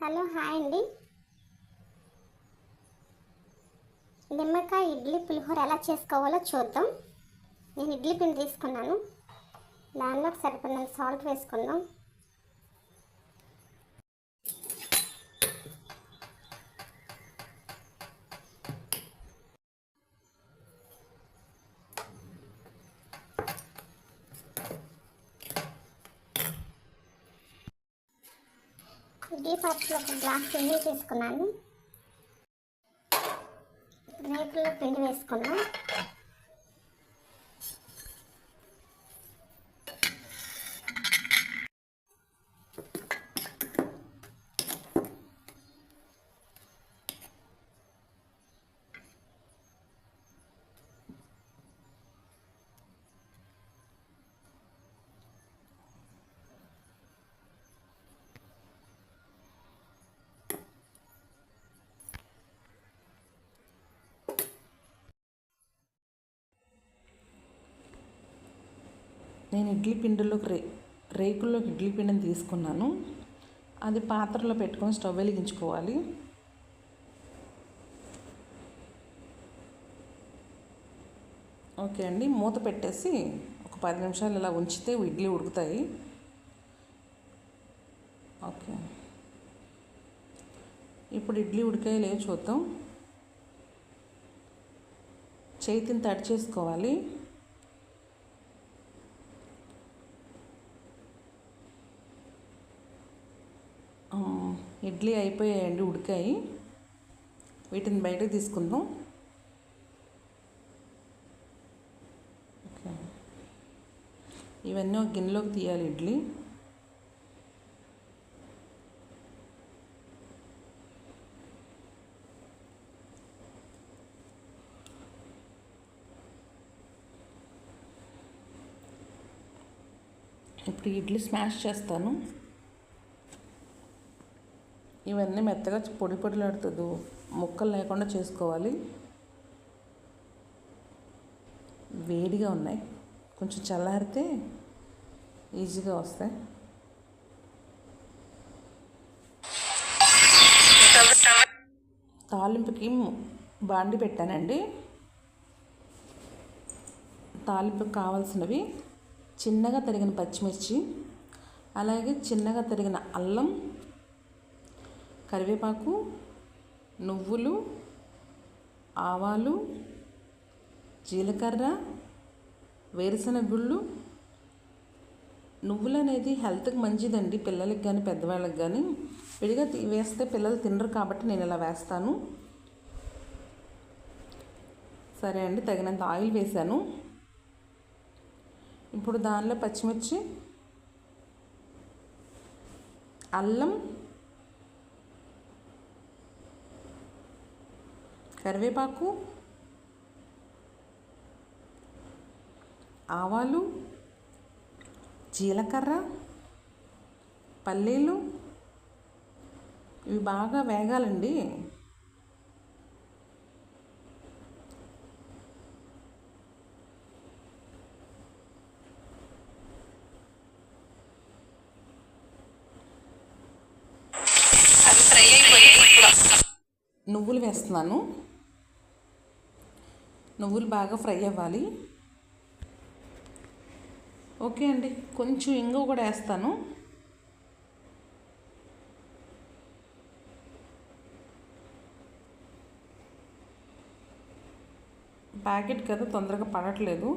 Hello hi అండి. నిమ్మకాయ ఇడ్లీ పులిహోర ఎలా చేసుకోవాలో చూద్దాం. నేను ఇడ్లీ పిండి తీసుకున్నాను, దానిలోకి సరిపడినంత సాల్ట్ వేసుకుందాం. ఇడ్లీ పాత్రలో ఒక గ్లాస్ పిండి తీసుకున్నాను. రేకుల్లో పిండి వేసుకుందాం. నేను ఇడ్లీ పిండిలోకి రేకుల్లోకి ఇడ్లీ పిండిని తీసుకున్నాను. అది పాత్రలో పెట్టుకొని స్టవ్ వెలిగించుకోవాలి. ఓకే అండి, మూత పెట్టేసి ఒక 10 నిమిషాలు ఇలా ఉంచితే ఇడ్లీ ఉడుకుతాయి. ఓకే, ఇప్పుడు ఇడ్లీ ఉడికాయో లేవో చూద్దాం. చేతిని తడి చేసుకోవాలి. ఇడ్లీ అయిపోయాయండి, ఉడికాయి. వీటిని బయటకు తీసుకుందాం. ఓకే, ఇవన్నీ ఒక గిన్నెలోకి తీయాలి ఇడ్లీ. ఇప్పుడు ఇడ్లీ స్మాష్ చేస్తాను. ఇవన్నీ మెత్తగా పొడి పొడిలాడుతుంది, ముక్కలు లేకుండా చేసుకోవాలి. వేడిగా ఉన్నాయి, కొంచెం చల్లారితే ఈజీగా వస్తాయి. తాలింపుకి బాండి పెట్టానండి. తాలింపుకి కావాల్సినవి చిన్నగా తరిగిన పచ్చిమిర్చి, అలాగే చిన్నగా తరిగిన అల్లం, కరివేపాకు, నువ్వులు, ఆవాలు, జీలకర్ర, వేరుశనగ గుళ్ళు. నువ్వులు అనేది హెల్త్కి మంచిదండి, పిల్లలకి కానీ పెద్దవాళ్ళకి కానీ. విడిగా వేస్తే పిల్లలు తినరు కాబట్టి నేను ఇలా వేస్తాను. సరే అండి, తగినంత ఆయిల్ వేసాను. ఇప్పుడు దానిలో పచ్చిమిర్చి, అల్లం, కరివేపాకు, ఆవాలు, జీలకర్ర, పల్లీలు ఇవి బాగా వేగాలండి. నువ్వులు వేస్తున్నాను. నువ్వులు బాగా ఫ్రై అవ్వాలి. ఓకే అండి, కొంచెం ఇంగువ కూడా వేస్తాను. ప్యాకెట్ కదా, తొందరగా పడట్లేదు.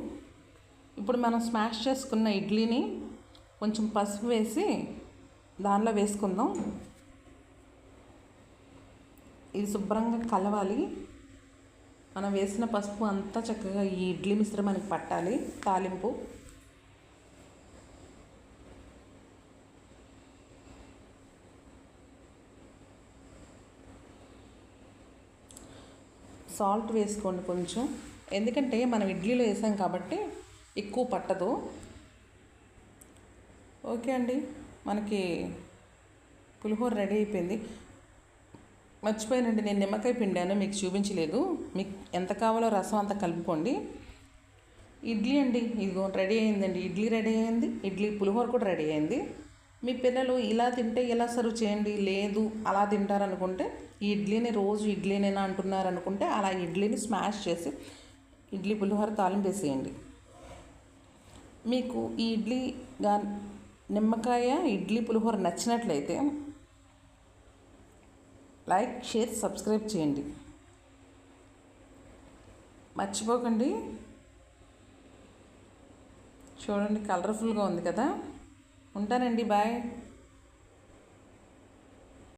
ఇప్పుడు మనం స్మాష్ చేసుకున్న ఇడ్లీని కొంచెం పసుపు వేసి దానిలో వేసుకుందాం. ఇది శుభ్రంగా కలవాలి. మనం వేసిన పసుపు అంతా చక్కగా ఈ ఇడ్లీ మిశ్రమానికి పట్టాలి. తాలింపు సాల్ట్ వేసుకోండి కొంచెం, ఎందుకంటే మనం ఇడ్లీలో వేసాం కాబట్టి ఎక్కువ పట్టదు. ఓకే అండి, మనకి పులిహోర రెడీ అయిపోయింది. మర్చిపోయానండి, నేను నిమ్మకాయ పిండాను, మీకు చూపించలేదు. మీకు ఎంత కావాలో రసం అంతా కలుపుకోండి. ఇడ్లీ అండి, ఇదిగో రెడీ అయిందండి. ఇడ్లీ రెడీ అయింది, ఇడ్లీ పులిహోర కూడా రెడీ అయింది. మీ పిల్లలు ఇలా తింటే ఇలా సర్వ్ చేయండి, లేదు అలా తింటారనుకుంటే ఈ ఇడ్లీని రోజు ఇడ్లీనేనా అంటున్నారనుకుంటే అలా ఇడ్లీని స్మాష్ చేసి ఇడ్లీ పులిహోర తాలింపు వేసేయండి. మీకు ఈ ఇడ్లీ నిమ్మకాయ ఇడ్లీ పులిహోర నచ్చినట్లయితే లైక్, షేర్, సబ్స్క్రైబ్ చేయండి. మర్చిపోకండి. చూడండి కలర్ఫుల్గా ఉంది కదా. ఉంటానండి, బాయ్.